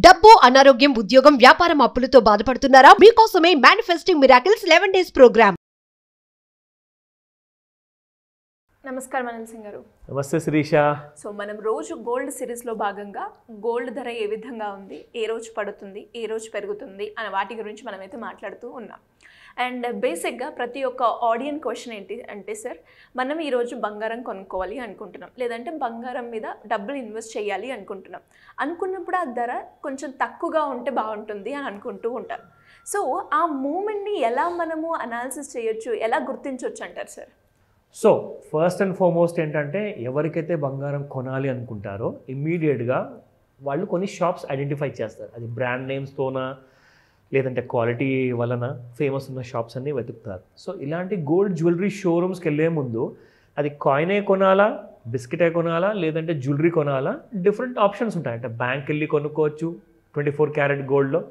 డబ్బు, అనారోగ్యం, ఉద్యోగం, వ్యాపారం, అప్పులతో బాధపడుతున్నారా? మీకోసమే మేనిఫెస్టింగ్ మిరాకిల్స్ 11 days ప్రోగ్రామ్. నమస్కారం అనిల్ సింగ్ గారు. నమస్తే శిరీష. సో మనం రోజు గోల్డ్ సిరీస్లో భాగంగా గోల్డ్ ధర ఏ విధంగా ఉంది, ఏ రోజు పడుతుంది, ఏ రోజు పెరుగుతుంది అనే వాటి గురించి మనమైతే మాట్లాడుతూ ఉన్నాం. అండ్ బేసిక్గా ప్రతి ఒక్క ఆడియన్ క్వశ్చన్ ఏంటి అంటే, సార్ మనం ఈరోజు బంగారం కొనుక్కోవాలి అనుకుంటున్నాం, లేదంటే బంగారం మీద డబ్బులు ఇన్వెస్ట్ చేయాలి అనుకున్నప్పుడు ఆ ధర కొంచెం తక్కువగా ఉంటే బాగుంటుంది అని అనుకుంటూ ఉంటారు. సో ఆ మూమెంట్ని ఎలా మనము అనాలిసిస్ చేయొచ్చు, ఎలా గుర్తించవచ్చు అంటారు sir? So first and foremost ఏంటంటే, ఎవరికైతే బంగారం కొనాలి అనుకుంటారో ఇమ్మీడియట్గా వాళ్ళు కొన్ని షాప్స్ ఐడెంటిఫై చేస్తారు. అది బ్రాండ్ నేమ్స్తోనా లేదంటే క్వాలిటీ వలన ఫేమస్ ఉన్న షాప్స్ అన్నీ వెతుకుతారు. సో ఇలాంటి గోల్డ్ జ్యువెలరీ షోరూమ్స్కి వెళ్ళే ముందు అది కాయినే కొనాలా, బిస్కెటే కొనాలా, లేదంటే జ్యువెలరీ కొనాలా, డిఫరెంట్ ఆప్షన్స్ ఉంటాయి. అంటే బ్యాంక్ వెళ్ళి కొనుక్కోవచ్చు 24 క్యారెట్ గోల్డ్లో,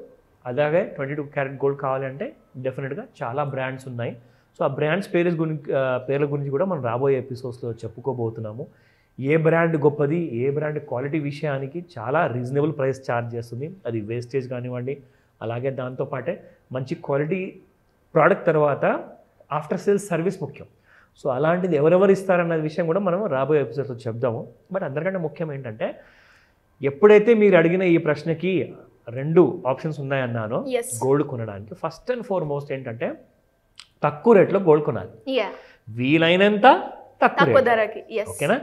అలాగే 22 క్యారెట్ గోల్డ్ కావాలంటే డెఫినెట్గా చాలా బ్రాండ్స్ ఉన్నాయి. సో ఆ బ్రాండ్స్ పేర్ల గురించి కూడా మనం రాబోయే ఎపిసోడ్స్లో చెప్పుకోబోతున్నాము. ఏ బ్రాండ్ గొప్పది, ఏ బ్రాండ్ క్వాలిటీ విషయానికి చాలా రీజనబుల్ ప్రైస్ ఛార్జ్ చేస్తుంది. అది వేస్టేజ్ కానివ్వండి, అలాగే దాంతోపాటే మంచి క్వాలిటీ ప్రోడక్ట్ తర్వాత ఆఫ్టర్ సేల్స్ సర్వీస్ ముఖ్యం. సో అలాంటిది ఎవరెవరు ఇస్తారన్న విషయం కూడా మనం రాబోయే ఎపిసోడ్స్లో చెప్దాము. బట్ అందరికంటే ముఖ్యం ఏంటంటే, ఎప్పుడైతే మీరు అడిగిన ఈ ప్రశ్నకి 2 ఆప్షన్స్ ఉన్నాయన్నానో గోల్డ్ కొనడానికి, ఫస్ట్ అండ్ ఫార్మోస్ట్ ఏంటంటే తక్కువ రేట్లో గోల్డ్ కొనాలి, వీలైనంత తక్కువ ధరకి. ఓకేనా?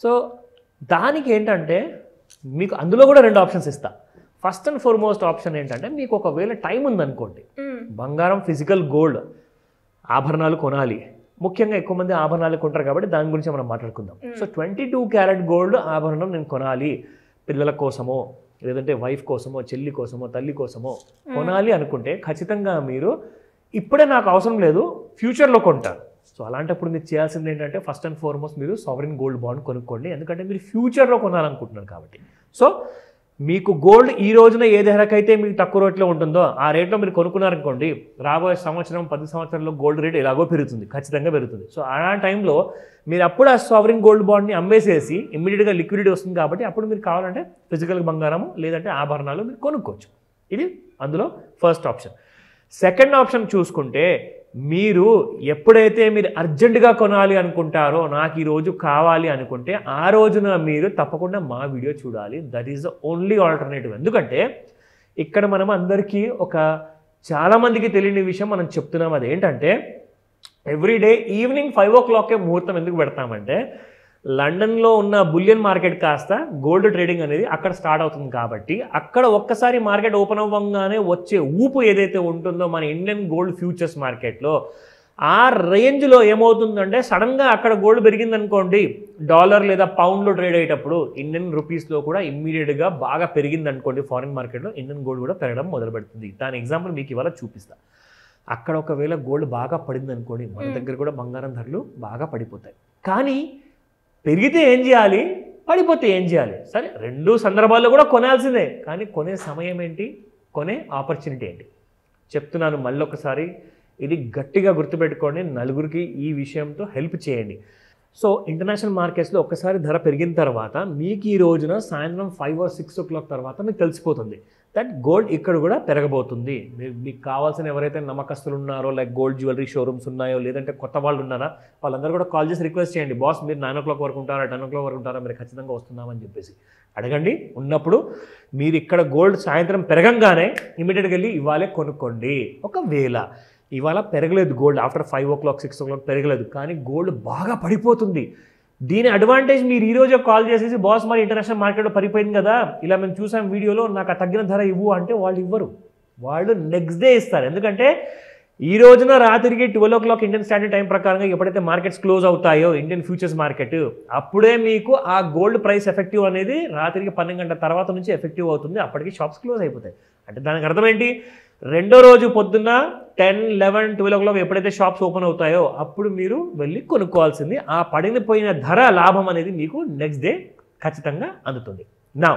సో దానికి ఏంటంటే మీకు అందులో కూడా 2 ఆప్షన్స్ ఇస్తా. ఫస్ట్ అండ్ ఫార్మోస్ట్ ఆప్షన్ ఏంటంటే, మీకు ఒకవేళ టైం ఉందనుకోండి, బంగారం ఫిజికల్ గోల్డ్ ఆభరణాలు కొనాలి. ముఖ్యంగా ఎక్కువ మంది ఆభరణాలు కొంటారు కాబట్టి దాని గురించి మనం మాట్లాడుకుందాం. సో 22 క్యారెట్ గోల్డ్ ఆభరణం నేను కొనాలి, పిల్లల కోసమో లేదంటే వైఫ్ కోసమో, చెల్లి కోసమో, తల్లి కోసమో కొనాలి అనుకుంటే ఖచ్చితంగా మీరు ఇప్పుడే నాకు అవసరం లేదు, ఫ్యూచర్లో కొంటారు. సో అలాంటప్పుడు మీరు చేయాల్సింది ఏంటంటే, ఫస్ట్ అండ్ ఫార్మోస్ట్ మీరు సావరిన్ గోల్డ్ బాండ్ కొనుక్కోండి. ఎందుకంటే మీరు ఫ్యూచర్లో కొనాలనుకుంటున్నారు కాబట్టి. సో మీకు గోల్డ్ ఈ రోజున ఏ ధరకైతే మీకు తక్కువ రేట్లో ఉంటుందో ఆ రేట్లో మీరు కొనుక్కున్నారనుకోండి, రాబోయే సంవత్సరం 10 సంవత్సరాల్లో గోల్డ్ రేట్ ఎలాగో పెరుగుతుంది, ఖచ్చితంగా పెరుగుతుంది. సో ఆ టైంలో మీరు అప్పుడు ఆ సావరిన్ గోల్డ్ బాండ్ని అమ్మేసేసి ఇమ్మీడియట్గా లిక్విడిటీ వస్తుంది కాబట్టి అప్పుడు మీరు కావాలంటే ఫిజికల్ బంగారము లేదంటే ఆభరణాలు మీరు కొనుక్కోవచ్చు. ఇది అందులో ఫస్ట్ ఆప్షన్. సెకండ్ ఆప్షన్ చూసుకుంటే, మీరు ఎప్పుడైతే మీరు అర్జెంటుగా కొనాలి అనుకుంటారో, నాకు ఈరోజు కావాలి అనుకుంటే ఆ రోజున మీరు తప్పకుండా మా వీడియో చూడాలి. That is the only alternative. ఎందుకంటే ఇక్కడ మనం అందరికీ చాలామందికి తెలియని విషయం మనం చెప్తున్నాం. అదేంటంటే, ఎవ్రీడే ఈవినింగ్ 5 o'clockకే ముహూర్తం ఎందుకు పెడతామంటే, లండన్లో ఉన్న బులియన్ మార్కెట్ కాస్త గోల్డ్ ట్రేడింగ్ అనేది అక్కడ స్టార్ట్ అవుతుంది కాబట్టి, అక్కడ ఒక్కసారి మార్కెట్ ఓపెన్ అవ్వగానే వచ్చే ఊపు ఏదైతే ఉంటుందో మన ఇండియన్ గోల్డ్ ఫ్యూచర్స్ మార్కెట్లో, ఆ రేంజ్లో ఏమవుతుందంటే సడన్గా అక్కడ గోల్డ్ పెరిగిందనుకోండి, డాలర్ లేదా పౌండ్లో ట్రేడ్ అయ్యేటప్పుడు ఇండియన్ రూపీస్లో కూడా ఇమ్మీడియట్గా బాగా పెరిగిందనుకోండి, ఫారిన్ మార్కెట్లో ఇండియన్ గోల్డ్ కూడా పెరగడం మొదలు పెడుతుంది. దాని ఎగ్జాంపుల్ మీకు ఇవాళ చూపిస్తా. అక్కడ ఒకవేళ గోల్డ్ బాగా పడింది అనుకోండి, మన దగ్గర కూడా బంగారం ధరలు బాగా పడిపోతాయి. కానీ పెరిగితే ఏం చేయాలి, పడిపోతే ఏం చేయాలి? సరే, 2 సందర్భాల్లో కూడా కొనాల్సిందే. కానీ కొనే సమయం ఏంటి, కొనే ఆపర్చునిటీ ఏంటి చెప్తున్నాను మళ్ళొకసారి. ఇది గట్టిగా గుర్తుపెట్టుకోండి, నలుగురికి ఈ విషయంతో హెల్ప్ చేయండి. సో ఇంటర్నేషనల్ మార్కెట్స్లో ఒక్కసారి ధర పెరిగిన తర్వాత మీకు ఈ రోజున సాయంత్రం 5 or 6 o'clock తర్వాత మీకు తెలిసిపోతుంది దట్ గోల్డ్ ఇక్కడ కూడా పెరగబోతుంది. మీకు కావాల్సిన ఎవరైతే నమ్మకస్తులు ఉన్నారో, లైక్ గోల్డ్ జ్యువెలరీ షోరూమ్స్ ఉన్నాయో, లేదంటే కొత్త వాళ్ళు ఉన్నారా, వాళ్ళందరూ కూడా కాల్ చేసి రిక్వెస్ట్ చేయండి, బాస్ మీరు 9 o'clock వరకు ఉంటారా, 10 o'clock వరకు ఉంటారా, మీరు ఖచ్చితంగా వస్తున్నామని చెప్పేసి అడగండి. ఉన్నప్పుడు మీరు ఇక్కడ గోల్డ్ సాయంత్రం పెరగంగానే ఇమీడియట్గా వెళ్ళి ఇవాళే కొనుక్కోండి. ఒకవేళ ఇవాళ పెరగలేదు గోల్డ్, ఆఫ్టర్ 5 o'clock 6 o'clock పెరగలేదు, కానీ గోల్డ్ బాగా పడిపోతుంది, దీని అడ్వాంటేజ్ మీరు ఈరోజే కాల్ చేసేసి, బాస్ మరి ఇంటర్నేషనల్ మార్కెట్లో పడిపోయింది కదా, ఇలా మేము చూసాం వీడియోలో, నాకు ఆ తగ్గిన ధర ఇవ్వు అంటే వాళ్ళు ఇవ్వరు. వాళ్ళు నెక్స్ట్ డే ఇస్తారు. ఎందుకంటే ఈ రోజున రాత్రికి 12 o'clock ఇండియన్ స్టాండర్డ్ టైం ప్రకారంగా ఎప్పుడైతే మార్కెట్స్ క్లోజ్ అవుతాయో ఇండియన్ ఫ్యూచర్స్ మార్కెట్, అప్పుడే మీకు ఆ గోల్డ్ ప్రైస్ ఎఫెక్టివ్ అనేది రాత్రికి 12 గంటల తర్వాత నుంచి ఎఫెక్టివ్ అవుతుంది. అప్పటికి షాప్స్ క్లోజ్ అయిపోతాయి. అంటే దానికి అర్థం ఏంటి, రెండో రోజు పొద్దున్న 10, 11, 12 o'clock ఎప్పుడైతే షాప్స్ ఓపెన్ అవుతాయో అప్పుడు మీరు వెళ్ళి కొనుక్కోవాల్సింది. ఆ పడిపోయిన ధర లాభం అనేది మీకు నెక్స్ట్ డే ఖచ్చితంగా అందుతుంది. Now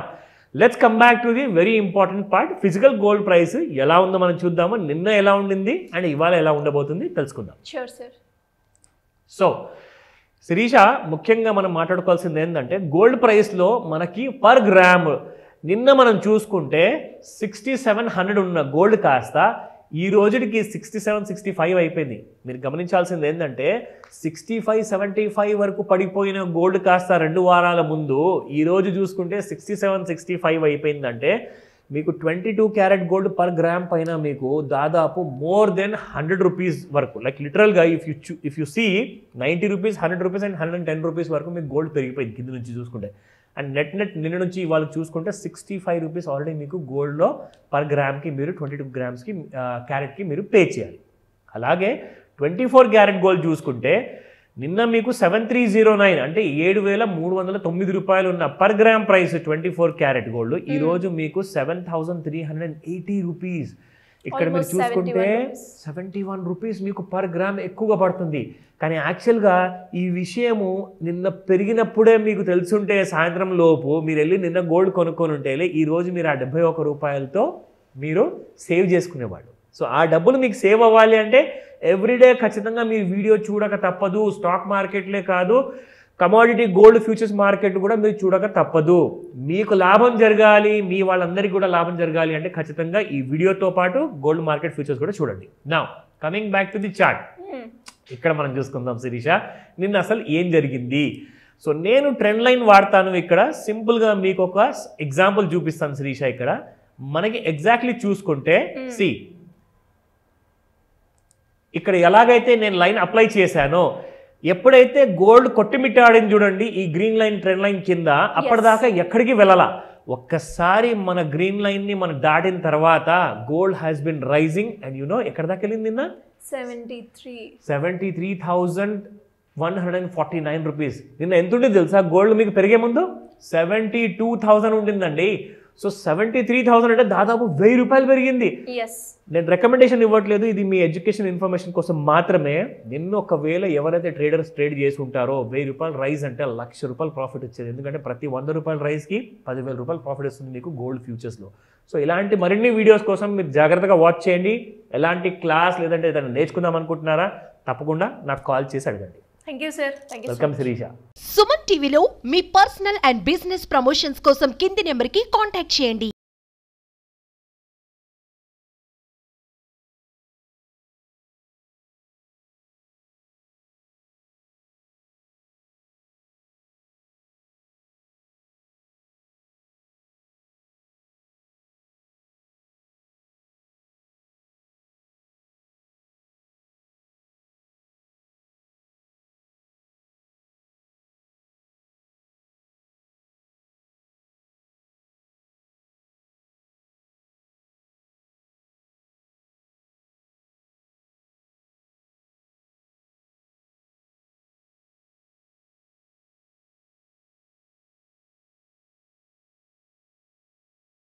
let's come back to the very important part. Physical gold price ఎలా ఉందో మనం చూద్దాము. నిన్న ఎలా ఉండింది అండ్ ఇవాళ ఎలా ఉండబోతుంది తెలుసుకుందాం. Sure sir. సో శిరీష, ముఖ్యంగా మనం మాట్లాడుకోవాల్సింది ఏంటంటే, గోల్డ్ ప్రైస్లో మనకి పర్ గ్రామ్ నిన్న మనం చూసుకుంటే 6700 ఉన్న గోల్డ్ కాస్త ఈ రోజుకి 67-65 అయిపోయింది. మీరు గమనించాల్సింది ఏంటంటే 65-75 వరకు పడిపోయిన గోల్డ్ కాస్త 2 వారాల ముందు ఈ రోజు చూసుకుంటే 67-65 అయిపోయిందంటే మీకు 22 క్యారెట్ గోల్డ్ పర్ గ్రామ్ పైన మీకు దాదాపు మోర్ దెన్ 100 రూపీస్ వరకు, లైక్ లిటరల్గా if you see 90 rupees, 100 rupees and 110 rupees వరకు మీకు గోల్డ్ పెరిగిపోయింది కింద నుంచి చూసుకుంటే. అండ్ నెట్ నిన్న నుంచి ఇవాళ చూసుకుంటే 65 రూపీస్ ఆల్రెడీ మీకు గోల్డ్లో పర్ గ్రామ్కి మీరు 22 గ్రామ్స్కి క్యారెట్కి మీరు పే చేయాలి. అలాగే 24 క్యారెట్ గోల్డ్ చూసుకుంటే నిన్న మీకు 7309 అంటే 7309 రూపాయలు ఉన్న per gram price 24 carat gold ఈరోజు మీకు 7380 రూపీస్. ఇక్కడ మీరు చూసుకుంటే 71 రూపీస్ మీకు పర్ గ్రామ్ ఎక్కువగా పడుతుంది. కానీ యాక్చువల్గా ఈ విషయము నిన్న పెరిగినప్పుడే మీకు తెలుసుంటే సాయంత్రం లోపు మీరు వెళ్ళి నిన్న గోల్డ్ కొనుక్కొని ఉంటే ఈరోజు మీరు ఆ 71 రూపాయలతో మీరు సేవ్ చేసుకునేవాళ్ళు. సో ఆ డబ్బులు మీకు సేవ్ అవ్వాలి అంటే ఎవ్రీడే ఖచ్చితంగా మీరు వీడియో చూడక తప్పదు. స్టాక్ మార్కెట్లే కాదు, కమోడిటీ గోల్డ్ ఫ్యూచర్స్ మార్కెట్ కూడా మీరు చూడక తప్పదు. మీకు లాభం జరగాలి, మీ వాళ్ళందరికీ కూడా లాభం జరగాలి అంటే ఖచ్చితంగా ఈ వీడియోతో పాటు గోల్డ్ మార్కెట్ ఫ్యూచర్స్ కూడా చూడండి. Now coming back to the chart, ఇక్కడ మనం చూసుకుందాం శిరీష నిన్న అసలు ఏం జరిగింది. సో నేను ట్రెండ్ లైన్ వాడతాను. ఇక్కడ సింపుల్గా మీకు ఒక ఎగ్జాంపుల్ చూపిస్తాను శిరీష. ఇక్కడ మనకి ఎగ్జాక్ట్లీ చూసుకుంటే సి ఇక్కడ ఎలాగైతే నేను లైన్ అప్లై చేశానో ఎప్పుడైతే గోల్డ్ కొట్టిమిట్టాడింది చూడండి ఈ గ్రీన్ లైన్ ట్రెండ్ లైన్ కింద, అప్పటిదాకా ఎక్కడికి వెళ్ళాలా. ఒక్కసారి మన గ్రీన్ లైన్ని మనం దాటిన తర్వాత gold has been rising and ఎక్కడ దాకా వెళ్ళింది నిన్న 73,149 రూపీస్. నిన్న ఎంత ఉండేది తెలుసా గోల్డ్ మీకు పెరిగే ముందు 72,000 ఉండిందండి. సో 73,000 అంటే దాదాపు 1000 రూపాయలు పెరిగింది. నేను రికమెండేషన్ ఇవ్వట్లేదు, ఇది మీ ఎడ్యుకేషన్ ఇన్ఫర్మేషన్ కోసం మాత్రమే. నిన్న ఒకవేళ ఎవరైతే ట్రేడర్స్ ట్రేడ్ చేసి ఉంటారో 1000 రూపాయలు రైజ్ అంటే 1,00,000 రూపాయలు ప్రాఫిట్ వచ్చేది. ఎందుకంటే ప్రతి 100 రూపాయల రైజ్కి 10,000 రూపాయలు ప్రాఫిట్ వస్తుంది మీకు గోల్డ్ ఫ్యూచర్స్లో. సో ఇలాంటి మరిన్ని వీడియోస్ కోసం మీరు జాగ్రత్తగా వాచ్ చేయండి. ఎలాంటి క్లాస్ లేదంటే ఏదైనా నేర్చుకుందాం అనుకుంటున్నారా తప్పకుండా నాకు కాల్ చేసి అడగండి. Thank you sir. Welcome Shirisha. Suman టీవీలో మీ పర్సనల్ అండ్ బిజినెస్ ప్రమోషన్స్ కోసం కింది నెంబర్కి కాంటాక్ట్ చేయండి.